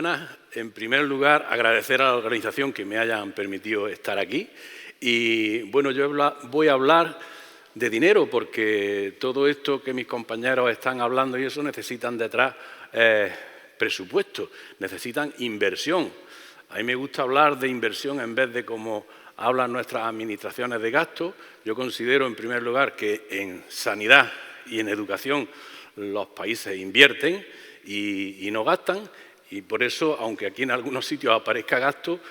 buenas. En primer lugar, agradecer a la organización que me hayan permitido estar aquí. Y bueno, yo voy a hablar de dinero, porque todo esto que mis compañeros están hablando y eso necesitan detrás presupuesto, necesitan inversión. A mí me gusta hablar de inversión en vez de como hablan nuestras administraciones de gasto. Yo considero, en primer lugar, que en sanidad y en educación los países invierten y no gastan, y por eso, aunque aquí en algunos sitios aparezca gasto,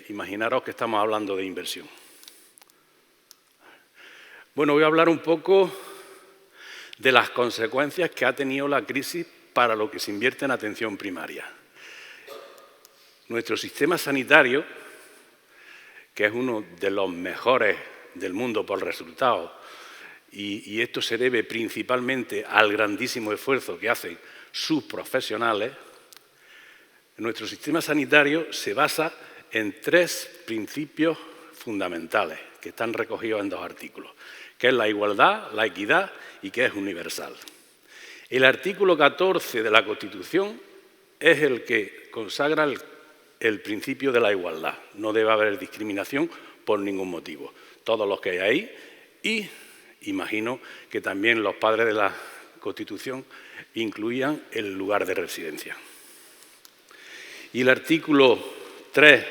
imaginaros que estamos hablando de inversión. Bueno, voy a hablar un poco de las consecuencias que ha tenido la crisis para lo que se invierte en atención primaria. Nuestro sistema sanitario, que es uno de los mejores del mundo por resultados, y esto se debe principalmente al grandísimo esfuerzo que hacen sus profesionales, nuestro sistema sanitario se basa en 3 principios fundamentales que están recogidos en 2 artículos, que es la igualdad, la equidad y que es universal. El artículo 14 de la Constitución es el que consagra el principio de la igualdad. No debe haber discriminación por ningún motivo. Todos los que hay ahí, y imagino que también los padres de la Constitución incluían el lugar de residencia. Y el artículo 3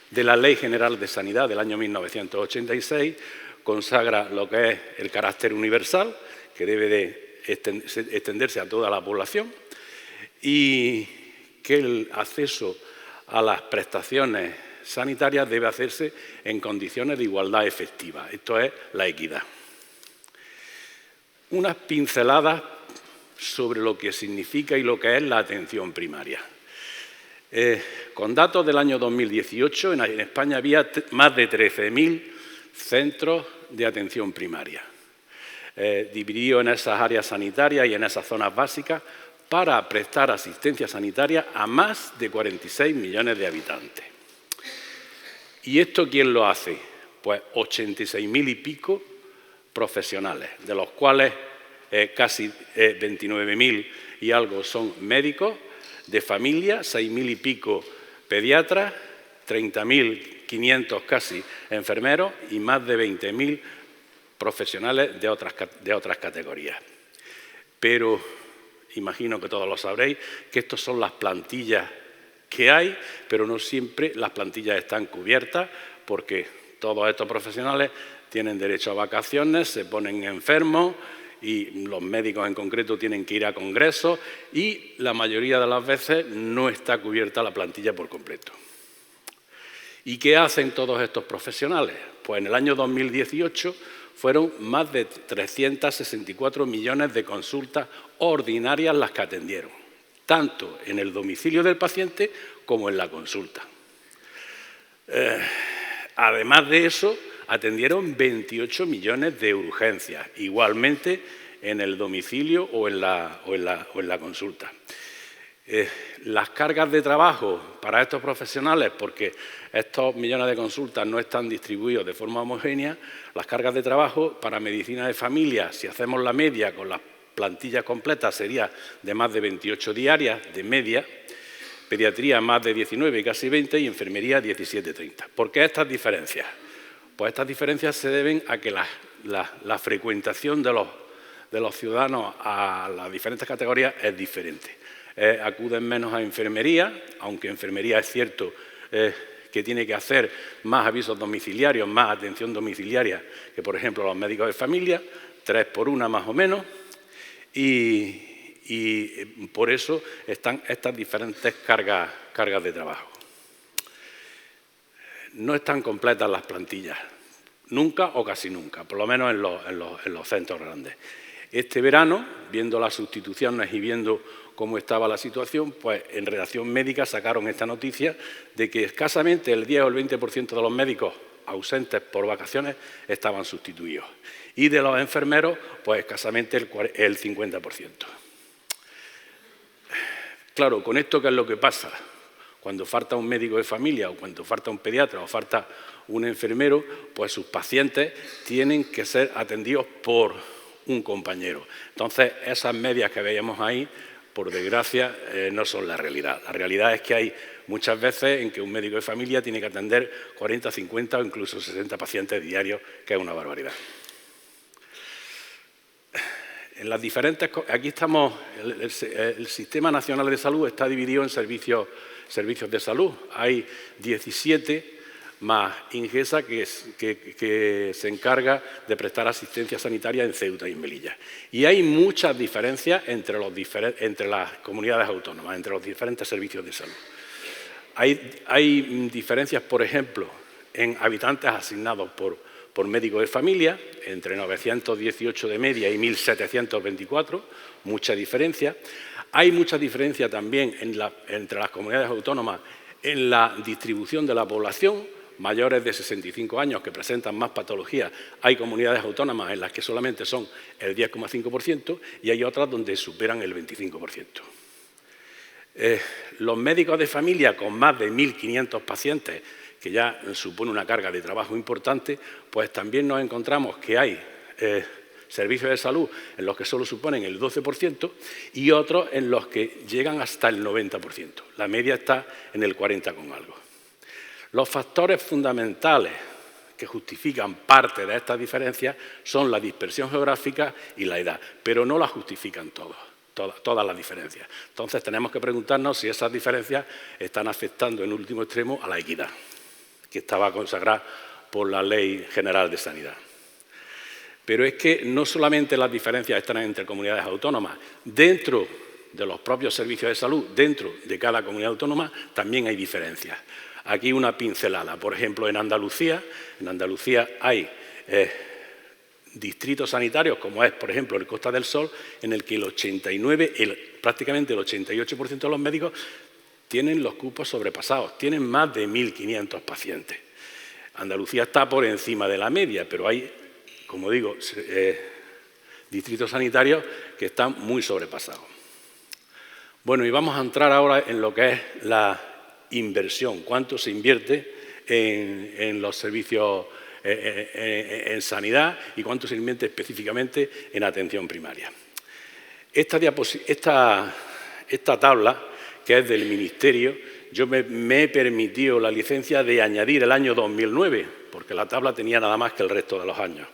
de la Ley General de Sanidad del año 1986 consagra lo que es el carácter universal, que debe de extenderse a toda la población, y que el acceso a las prestaciones sanitarias debe hacerse en condiciones de igualdad efectiva. Esto es la equidad. Unas pinceladas sobre lo que significa y lo que es la atención primaria. Con datos del año 2018, en España había más de 13.000 centros de atención primaria, divididos en esas áreas sanitarias y en esas zonas básicas, para prestar asistencia sanitaria a más de 46 millones de habitantes. ¿Y esto quién lo hace? Pues 86.000 y pico profesionales, de los cuales casi 29.000 y algo son médicos de familia, 6.000 y pico pediatras, 30.500 casi enfermeros y más de 20.000 profesionales de otras categorías. Pero imagino que todos lo sabréis, que estas son las plantillas que hay, pero no siempre las plantillas están cubiertas, porque todos estos profesionales tienen derecho a vacaciones, se ponen enfermos, y los médicos en concreto tienen que ir a congresos, y la mayoría de las veces no está cubierta la plantilla por completo. ¿Y qué hacen todos estos profesionales? Pues en el año 2018 fueron más de 364 millones de consultas ordinarias las que atendieron, tanto en el domicilio del paciente como en la consulta. Además de eso, atendieron 28 millones de urgencias, igualmente en el domicilio o en la consulta. Las cargas de trabajo para estos profesionales, porque estos millones de consultas no están distribuidos de forma homogénea, las cargas de trabajo para medicina de familia, si hacemos la media con las plantillas completas, sería de más de 28 diarias de media, pediatría más de 19, casi 20, y enfermería 17-30. ¿Por qué estas diferencias? Pues estas diferencias se deben a que la frecuentación de los ciudadanos a las diferentes categorías es diferente. Acuden menos a enfermería, aunque enfermería es cierto que tiene que hacer más avisos domiciliarios, más atención domiciliaria que, por ejemplo, los médicos de familia, 3 por 1 más o menos, y por eso están estas diferentes cargas de trabajo. No están completas las plantillas, nunca o casi nunca, por lo menos en los centros grandes. Este verano, viendo las sustituciones y viendo cómo estaba la situación, pues en Redacción Médica sacaron esta noticia de que escasamente el 10 o el 20% de los médicos ausentes por vacaciones estaban sustituidos. Y de los enfermeros, pues escasamente el 50%. Claro, con esto, ¿qué es lo que pasa? Cuando falta un médico de familia o cuando falta un pediatra o falta un enfermero, pues sus pacientes tienen que ser atendidos por un compañero. Entonces, esas medias que veíamos ahí, por desgracia, no son la realidad. La realidad es que hay muchas veces en que un médico de familia tiene que atender 40, 50 o incluso 60 pacientes diarios, que es una barbaridad. En las diferentes, aquí estamos, el Sistema Nacional de Salud está dividido en servicios de salud. Hay 17 más Ingesa que se encarga de prestar asistencia sanitaria en Ceuta y en Melilla. Y hay muchas diferencias entre las comunidades autónomas, entre los diferentes servicios de salud. Hay diferencias, por ejemplo, en habitantes asignados por médico de familia, entre 918 de media y 1.724, mucha diferencia. Hay mucha diferencia también entre las comunidades autónomas en la distribución de la población. Mayores de 65 años que presentan más patologías, hay comunidades autónomas en las que solamente son el 10,5% y hay otras donde superan el 25%. Los médicos de familia con más de 1.500 pacientes, que ya supone una carga de trabajo importante, pues también nos encontramos que hay servicios de salud en los que solo suponen el 12% y otros en los que llegan hasta el 90%. La media está en el 40 con algo. Los factores fundamentales que justifican parte de estas diferencias son la dispersión geográfica y la edad, pero no las justifican todas las diferencias. Entonces tenemos que preguntarnos si esas diferencias están afectando en último extremo a la equidad, que estaba consagrada por la Ley General de Sanidad. Pero es que no solamente las diferencias están entre comunidades autónomas, dentro de los propios servicios de salud, dentro de cada comunidad autónoma, también hay diferencias. Aquí una pincelada. Por ejemplo, en Andalucía hay distritos sanitarios, como es, por ejemplo, el Costa del Sol, en el que prácticamente el 88% de los médicos tienen los cupos sobrepasados, tienen más de 1.500 pacientes. Andalucía está por encima de la media, pero hay, como digo, distritos sanitarios que están muy sobrepasados. Bueno, y vamos a entrar ahora en lo que es la inversión, cuánto se invierte en los servicios en sanidad y cuánto se invierte específicamente en atención primaria. Esta tabla, que es del Ministerio, yo me he permitido la licencia de añadir el año 2009, porque la tabla tenía nada más que el resto de los años.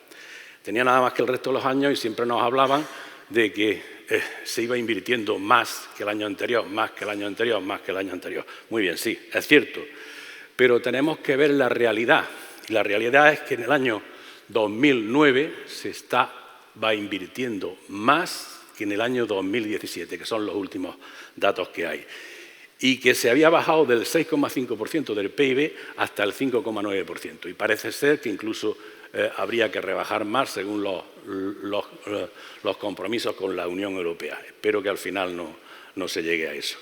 Tenía nada más que el resto de los años y siempre nos hablaban de que se iba invirtiendo más que el año anterior, más que el año anterior, más que el año anterior. Muy bien, sí, es cierto, pero tenemos que ver la realidad. Y la realidad es que en el año 2009 va invirtiendo más que en el año 2017, que son los últimos datos que hay. Y que se había bajado del 6,5% del PIB hasta el 5,9%. Y parece ser que incluso habría que rebajar más según los compromisos con la Unión Europea. Espero que al final no se llegue a eso.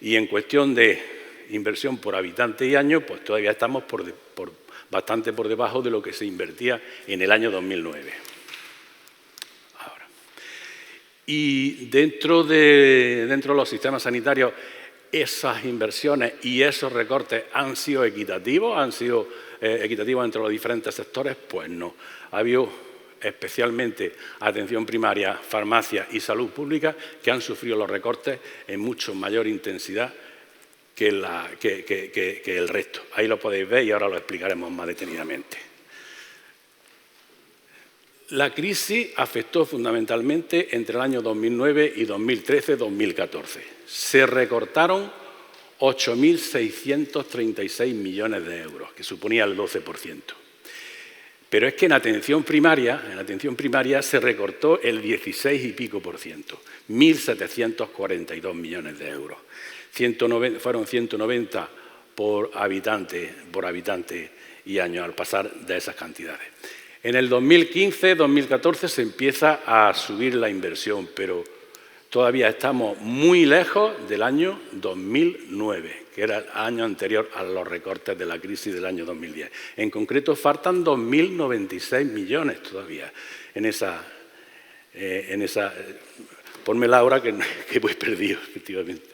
Y en cuestión de inversión por habitante y año, pues todavía estamos bastante por debajo de lo que se invertía en el año 2009. Ahora. Y dentro de los sistemas sanitarios, esas inversiones y esos recortes han sido equitativos, entre los diferentes sectores, pues no. Ha habido especialmente atención primaria, farmacia y salud pública que han sufrido los recortes en mucho mayor intensidad que el resto. Ahí lo podéis ver y ahora lo explicaremos más detenidamente. La crisis afectó fundamentalmente entre el año 2009 y 2013-2014. Se recortaron 8.636 millones de euros, que suponía el 12%. Pero es que en atención primaria se recortó el 16 y pico por ciento, 1.742 millones de euros. Fueron 190 por habitante y año al pasar de esas cantidades. En el 2015-2014 se empieza a subir la inversión, pero todavía estamos muy lejos del año 2009, que era el año anterior a los recortes de la crisis del año 2010. En concreto, faltan 2.096 millones todavía en esa ponme la hora que voy perdido, efectivamente.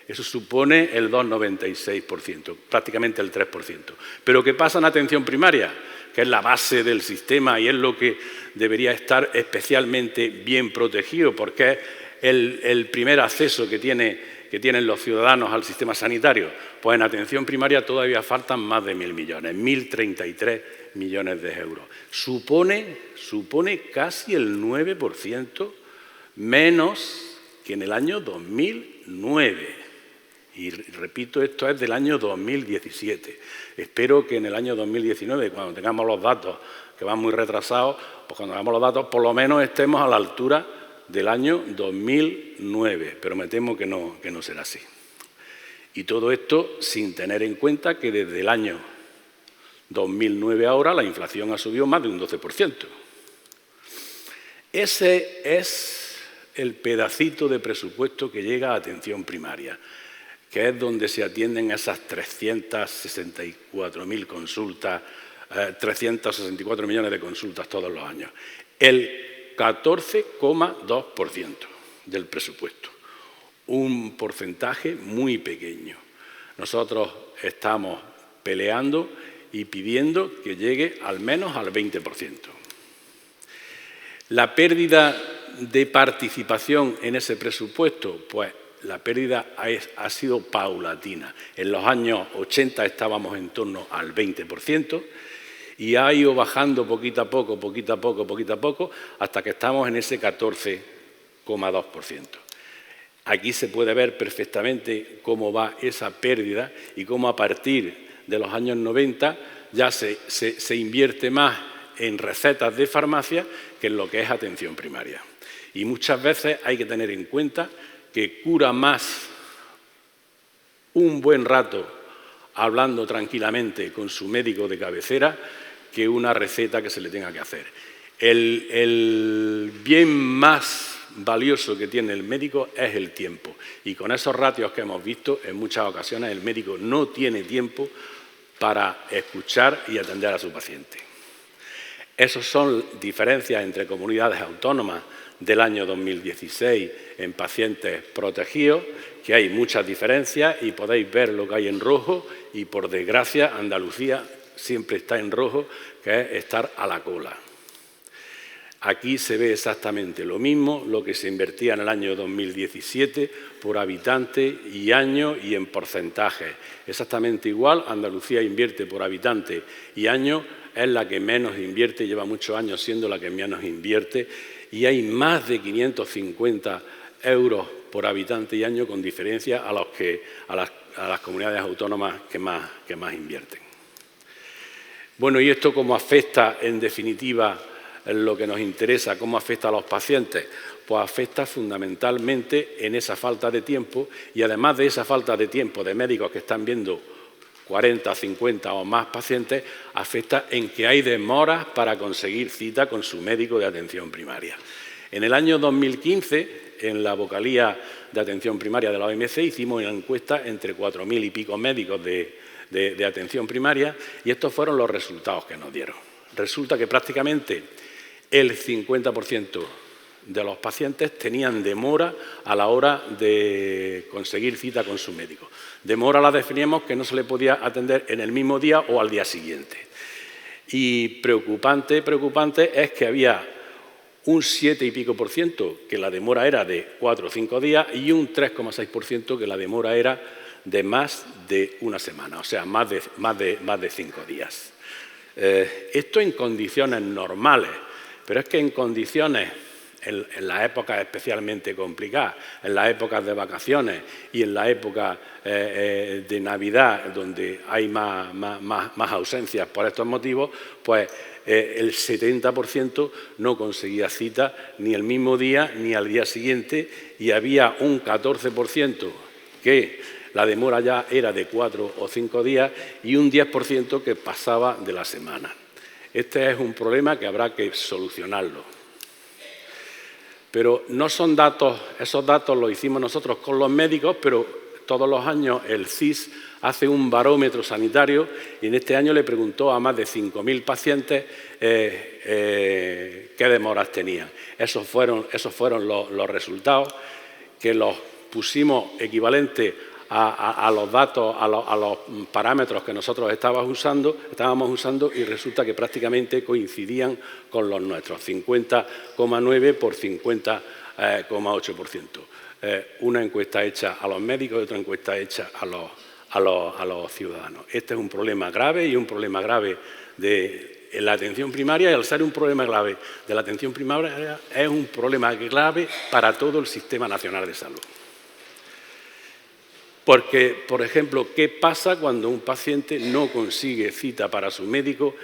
Eso supone el 2,96%, prácticamente el 3%. Pero ¿qué pasa en atención primaria? Que es la base del sistema y es lo que debería estar especialmente bien protegido, porque es el primer acceso que tienen los ciudadanos al sistema sanitario? Pues en atención primaria todavía faltan más de 1.000 millones, 1.033 millones de euros. Supone casi el 9% menos que en el año 2009. Y repito, esto es del año 2017. Espero que en el año 2019, cuando tengamos los datos, que van muy retrasados, pues cuando tengamos los datos, por lo menos estemos a la altura del año 2009. Pero me temo que no será así. Y todo esto sin tener en cuenta que desde el año 2009 ahora la inflación ha subido más de un 12%. Ese es el pedacito de presupuesto que llega a atención primaria, que es donde se atienden esas 364.000 consultas, 364 millones de consultas todos los años. El 14,2% del presupuesto. Un porcentaje muy pequeño. Nosotros estamos peleando y pidiendo que llegue al menos al 20%. La pérdida de participación en ese presupuesto, pues la pérdida ha sido paulatina. En los años 80 estábamos en torno al 20% y ha ido bajando poquito a poco, hasta que estamos en ese 14,2%. Aquí se puede ver perfectamente cómo va esa pérdida y cómo a partir de los años 90 ya se invierte más en recetas de farmacia que en lo que es atención primaria. Y muchas veces hay que tener en cuenta que cura más un buen rato hablando tranquilamente con su médico de cabecera que una receta que se le tenga que hacer. El bien más valioso que tiene el médico es el tiempo. Y con esos ratios que hemos visto, en muchas ocasiones el médico no tiene tiempo para escuchar y atender a su paciente. Esas son diferencias entre comunidades autónomas del año 2016 en pacientes protegidos, que hay muchas diferencias y podéis ver lo que hay en rojo y, por desgracia, Andalucía siempre está en rojo, que es estar a la cola. Aquí se ve exactamente lo mismo, lo que se invertía en el año 2017 por habitante y año y en porcentajes. Exactamente igual, Andalucía invierte por habitante y año, es la que menos invierte, lleva muchos años siendo la que menos invierte, y hay más de 550 euros por habitante y año con diferencia a las comunidades autónomas que más invierten. Bueno, ¿y esto cómo afecta, en definitiva, en lo que nos interesa, cómo afecta a los pacientes? Pues afecta fundamentalmente en esa falta de tiempo y, además de esa falta de tiempo de médicos que están viendo 40, 50 o más pacientes, afecta en que hay demoras para conseguir cita con su médico de atención primaria. En el año 2015, en la vocalía de atención primaria de la OMC, hicimos una encuesta entre 4.000 y pico médicos de atención primaria y estos fueron los resultados que nos dieron. Resulta que prácticamente el 50% de los pacientes tenían demora a la hora de conseguir cita con su médico. Demora la definíamos que no se le podía atender en el mismo día o al día siguiente. Y preocupante es que había un 7 y pico por ciento que la demora era de 4 o 5 días y un 3,6% que la demora era de más de una semana, o sea, más de 5 días. Esto en condiciones normales, pero es que en condiciones, en las épocas especialmente complicadas, en las épocas de vacaciones y en la época de Navidad, donde hay más ausencias por estos motivos, pues el 70% no conseguía cita ni el mismo día ni al día siguiente y había un 14% que la demora ya era de 4 o 5 días y un 10% que pasaba de la semana. Este es un problema que habrá que solucionarlo. Pero no son datos, esos datos los hicimos nosotros con los médicos, pero todos los años el CSIS hace un barómetro sanitario y en este año le preguntó a más de 5.000 pacientes qué demoras tenían. Esos fueron los resultados, que los pusimos equivalentes a los datos, a los parámetros que nosotros estábamos usando y resulta que prácticamente coincidían con los nuestros, 50,9 por 50 Una encuesta hecha a los médicos y otra encuesta hecha a los ciudadanos. Este es un problema grave y un problema grave de la atención primaria, y al ser un problema grave de la atención primaria es un problema grave para todo el Sistema Nacional de Salud. Porque, por ejemplo, ¿qué pasa cuando un paciente no consigue cita para su médico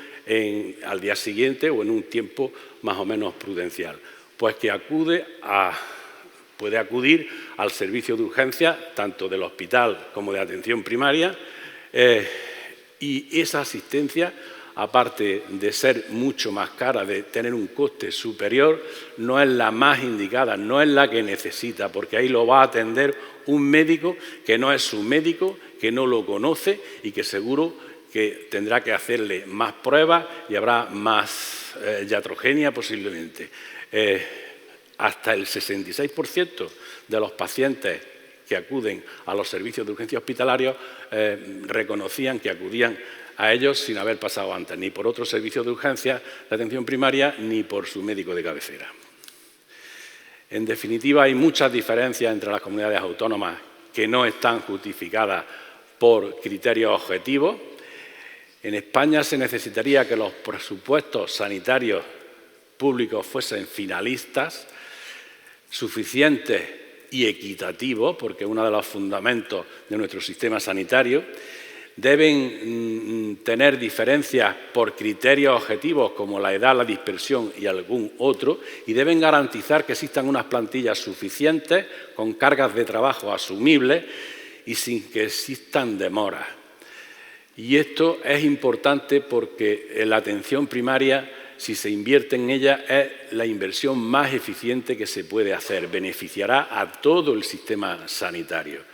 al día siguiente o en un tiempo más o menos prudencial? Pues que puede acudir al servicio de urgencia, tanto del hospital como de atención primaria, y esa asistencia, aparte de ser mucho más cara, de tener un coste superior, no es la más indicada, no es la que necesita, porque ahí lo va a atender un médico que no es su médico, que no lo conoce y que seguro que tendrá que hacerle más pruebas y habrá más iatrogenia posiblemente. Hasta el 66% de los pacientes que acuden a los servicios de urgencia hospitalarios reconocían que acudían a ellos sin haber pasado antes, ni por otros servicios de urgencia de atención primaria, ni por su médico de cabecera. En definitiva, hay muchas diferencias entre las comunidades autónomas que no están justificadas por criterios objetivos. En España se necesitaría que los presupuestos sanitarios públicos fuesen finalistas, suficientes y equitativos, porque uno de los fundamentos de nuestro sistema sanitario. Deben tener diferencias por criterios objetivos como la edad, la dispersión y algún otro, y deben garantizar que existan unas plantillas suficientes con cargas de trabajo asumibles y sin que existan demoras. Y esto es importante porque en la atención primaria, si se invierte en ella, es la inversión más eficiente que se puede hacer. Beneficiará a todo el sistema sanitario.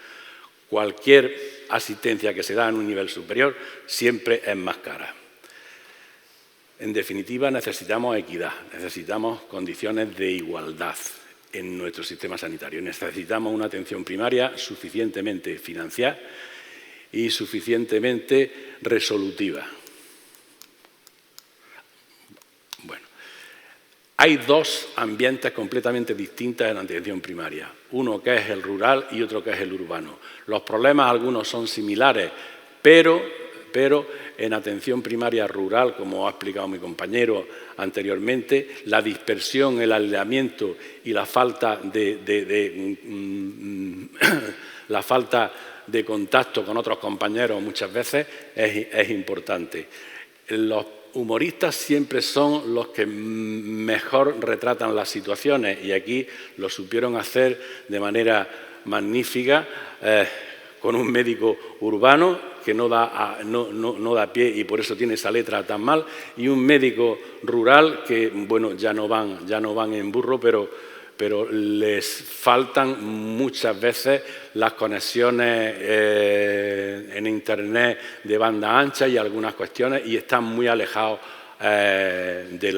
Cualquier asistencia que se da en un nivel superior siempre es más cara. En definitiva, necesitamos equidad, necesitamos condiciones de igualdad en nuestro sistema sanitario. Necesitamos una atención primaria suficientemente financiada y suficientemente resolutiva. Bueno, hay dos ambientes completamente distintos en la atención primaria. Uno que es el rural y otro que es el urbano. Los problemas algunos son similares, pero en atención primaria rural, como ha explicado mi compañero anteriormente, la dispersión, el aislamiento y la falta de contacto con otros compañeros muchas veces es importante. Los humoristas siempre son los que mejor retratan las situaciones y aquí lo supieron hacer de manera magnífica con un médico urbano que no da pie y por eso tiene esa letra tan mal, y un médico rural que, bueno, ya no van en burro, pero les faltan muchas veces las conexiones en Internet de banda ancha y algunas cuestiones, y están muy alejados de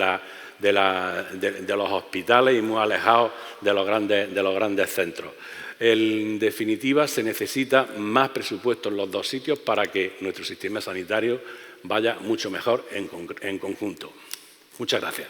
los hospitales y muy alejados de los grandes centros. En definitiva, se necesita más presupuesto en los dos sitios para que nuestro sistema sanitario vaya mucho mejor en conjunto. Muchas gracias.